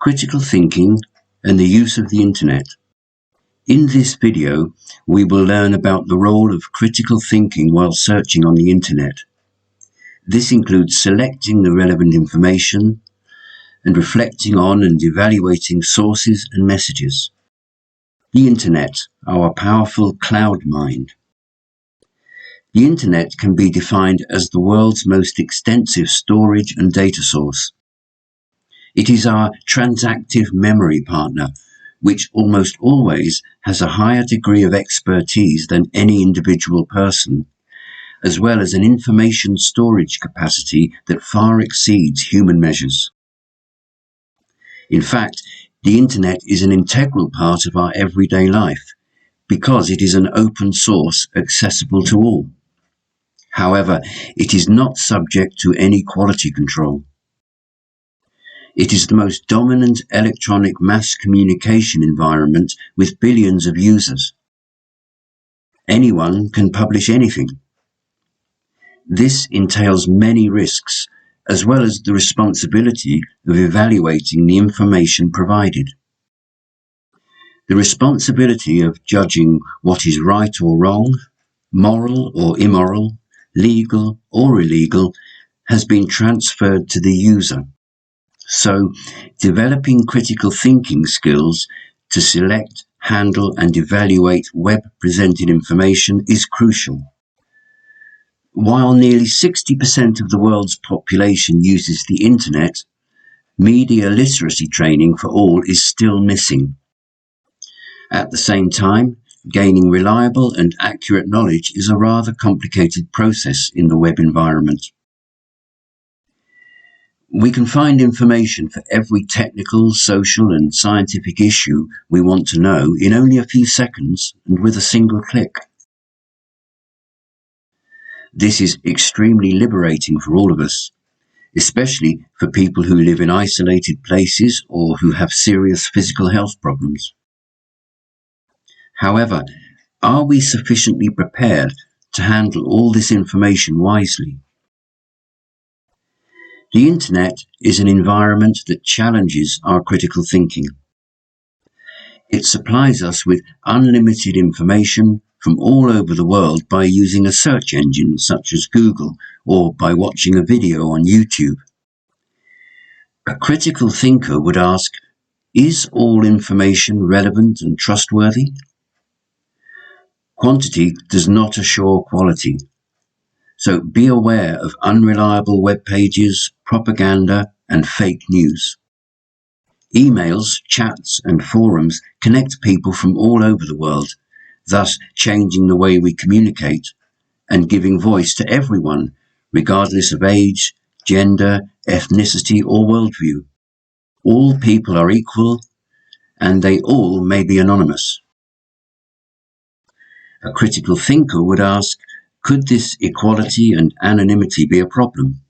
critical thinking, and the use of the internet. In this video, we will learn about the role of critical thinking while searching on the internet. This includes selecting the relevant information and reflecting on and evaluating sources and messages. The internet, our powerful cloud mind. The internet can be defined as the world's most extensive storage and data source. It is our transactive memory partner, which almost always has a higher degree of expertise than any individual person, as well as an information storage capacity that far exceeds human measures. In fact, the internet is an integral part of our everyday life because it is an open source accessible to all. However, it is not subject to any quality control. It is the most dominant electronic mass communication environment with billions of users. Anyone can publish anything. This entails many risks, as well as the responsibility of evaluating the information provided. The responsibility of judging what is right or wrong, moral or immoral, legal or illegal, has been transferred to the user. So, developing critical thinking skills to select, handle, and evaluate web-presented information is crucial. While nearly 60% of the world's population uses the internet, media literacy training for all is still missing. At the same time, gaining reliable and accurate knowledge is a rather complicated process in the web environment. We can find information for every technical, social, and scientific issue we want to know in only a few seconds and with a single click. This is extremely liberating for all of us, especially for people who live in isolated places or who have serious physical health problems. However, are we sufficiently prepared to handle all this information wisely? The internet is an environment that challenges our critical thinking. It supplies us with unlimited information from all over the world by using a search engine such as Google or by watching a video on YouTube. A critical thinker would ask, is all information relevant and trustworthy? Quantity does not assure quality. So be aware of unreliable web pages, propaganda, and fake news. Emails, chats, and forums connect people from all over the world, thus changing the way we communicate and giving voice to everyone, regardless of age, gender, ethnicity, or worldview. All people are equal, and they all may be anonymous. A critical thinker would ask, could this equality and anonymity be a problem?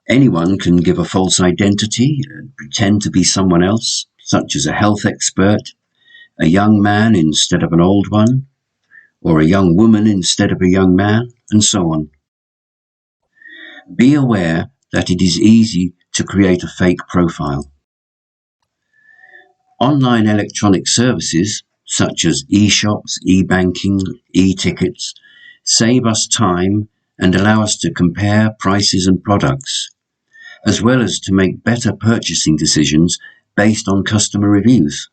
Anyone can give a false identity and pretend to be someone else, such as a health expert, a young man instead of an old one, or a young woman instead of a young man, and so on. Be aware that it is easy to create a fake profile. Online electronic services, such as e-shops, e-banking, e-tickets, save us time and allow us to compare prices and products, as well as to make better purchasing decisions based on customer reviews.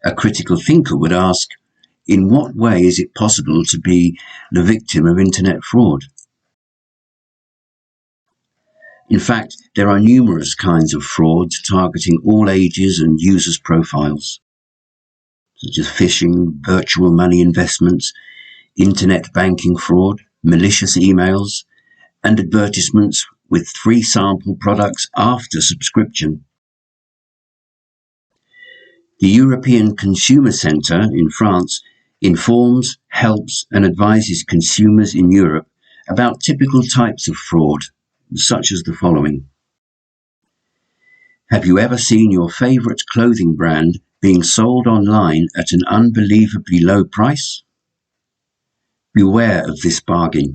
A critical thinker would ask, in what way is it possible to be the victim of internet fraud? In fact, there are numerous kinds of frauds targeting all ages and users' profiles, such as phishing, virtual money investments, internet banking fraud, malicious emails, and advertisements with free sample products after subscription. The European Consumer Centre in France informs, helps, and advises consumers in Europe about typical types of fraud, such as the following. Have you ever seen your favourite clothing brand being sold online at an unbelievably low price? Beware of this bargain.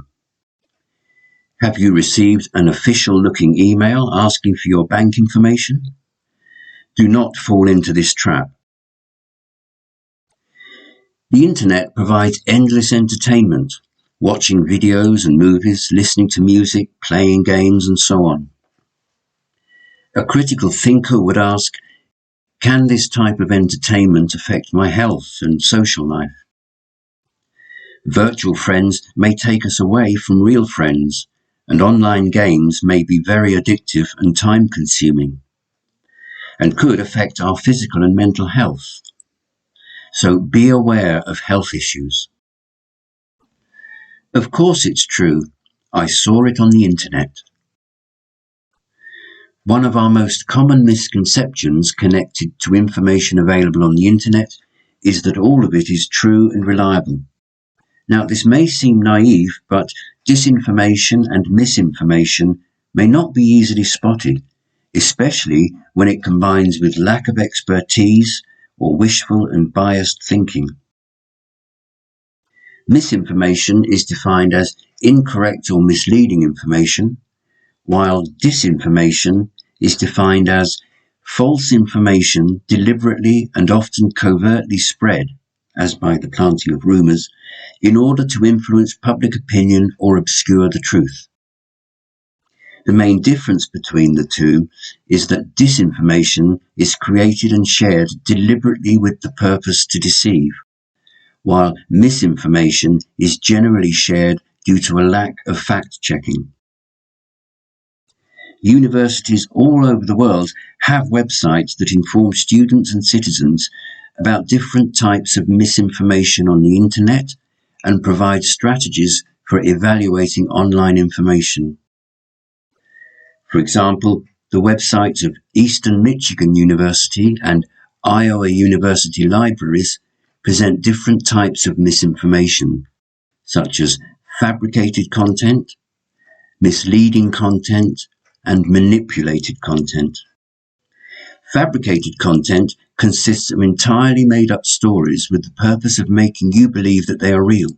Have you received an official-looking email asking for your bank information? Do not fall into this trap. The internet provides endless entertainment, watching videos and movies, listening to music, playing games, and so on. A critical thinker would ask, can this type of entertainment affect my health and social life? Virtual friends may take us away from real friends, and online games may be very addictive and time-consuming, and could affect our physical and mental health. So be aware of health issues. Of course it's true. I saw it on the internet. One of our most common misconceptions connected to information available on the internet is that all of it is true and reliable. Now, this may seem naive, but disinformation and misinformation may not be easily spotted, especially when it combines with lack of expertise or wishful and biased thinking. Misinformation is defined as incorrect or misleading information, while disinformation is defined as false information deliberately and often covertly spread, as by the planting of rumours, in order to influence public opinion or obscure the truth. The main difference between the two is that disinformation is created and shared deliberately with the purpose to deceive, while misinformation is generally shared due to a lack of fact-checking. Universities all over the world have websites that inform students and citizens about different types of misinformation on the internet and provide strategies for evaluating online information. For example, the websites of Eastern Michigan University and Iowa University libraries present different types of misinformation, such as fabricated content, misleading content, and manipulated content. Fabricated content consists of entirely made-up stories with the purpose of making you believe that they are real.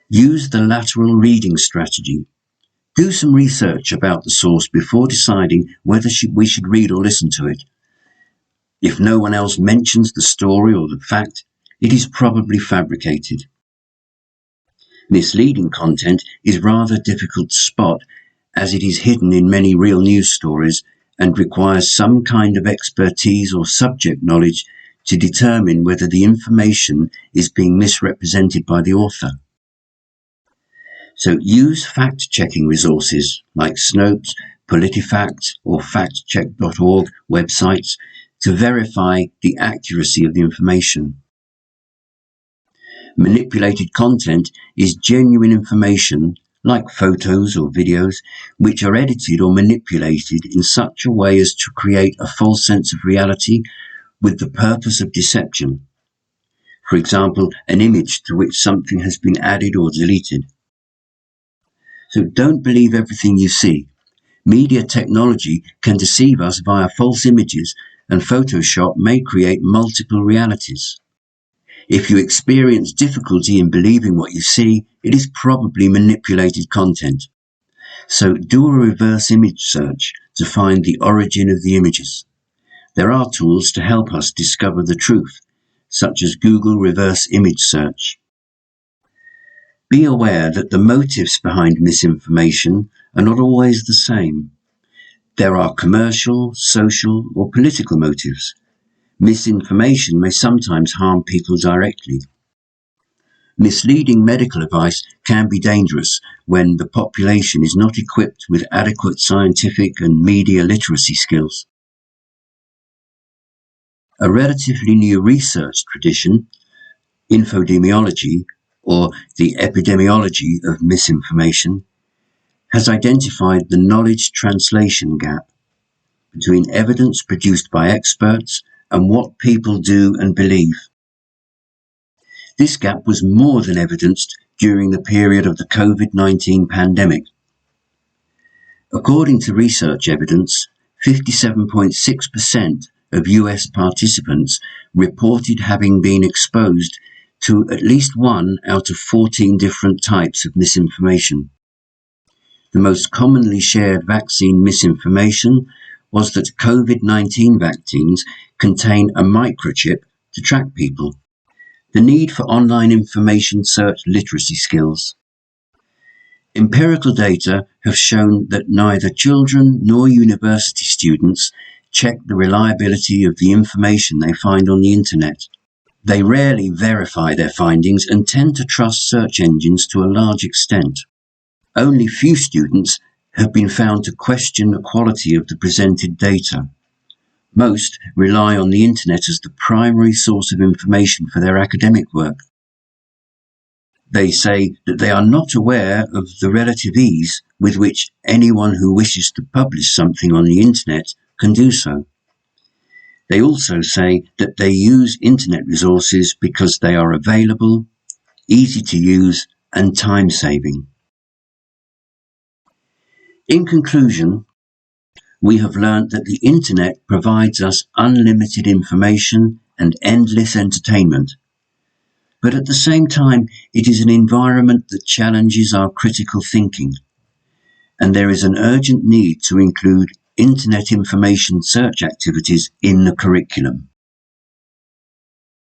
Use the lateral reading strategy. Do some research about the source before deciding whether we should read or listen to it. If no one else mentions the story or the fact, it is probably fabricated. Misleading content is rather difficult to spot, as it is hidden in many real news stories and requires some kind of expertise or subject knowledge to determine whether the information is being misrepresented by the author. So use fact-checking resources like Snopes, PolitiFact, or factcheck.org websites to verify the accuracy of the information. Manipulated content is genuine information, like photos or videos, which are edited or manipulated in such a way as to create a false sense of reality with the purpose of deception. For example, an image to which something has been added or deleted. So don't believe everything you see. Media technology can deceive us via false images, and Photoshop may create multiple realities. If you experience difficulty in believing what you see, it is probably manipulated content. So do a reverse image search to find the origin of the images. There are tools to help us discover the truth, such as Google Reverse Image Search. Be aware that the motives behind misinformation are not always the same. There are commercial, social, or political motives. Misinformation may sometimes harm people directly. Misleading medical advice can be dangerous when the population is not equipped with adequate scientific and media literacy skills. A relatively new research tradition, infodemiology, or the epidemiology of misinformation, has identified the knowledge translation gap between evidence produced by experts and what people do and believe. This gap was more than evidenced during the period of the COVID-19 pandemic. According to research evidence, 57.6% of US participants reported having been exposed to at least one out of 14 different types of misinformation. The most commonly shared vaccine misinformation was that COVID-19 vaccines contain a microchip to track people. The need for online information search literacy skills. Empirical data have shown that neither children nor university students check the reliability of the information they find on the internet. They rarely verify their findings and tend to trust search engines to a large extent. Only few students have been found to question the quality of the presented data. Most rely on the internet as the primary source of information for their academic work. They say that they are not aware of the relative ease with which anyone who wishes to publish something on the internet can do so. They also say that they use internet resources because they are available, easy to use, and time-saving. In conclusion, we have learnt that the internet provides us unlimited information and endless entertainment. But at the same time, it is an environment that challenges our critical thinking, and there is an urgent need to include internet information search activities in the curriculum.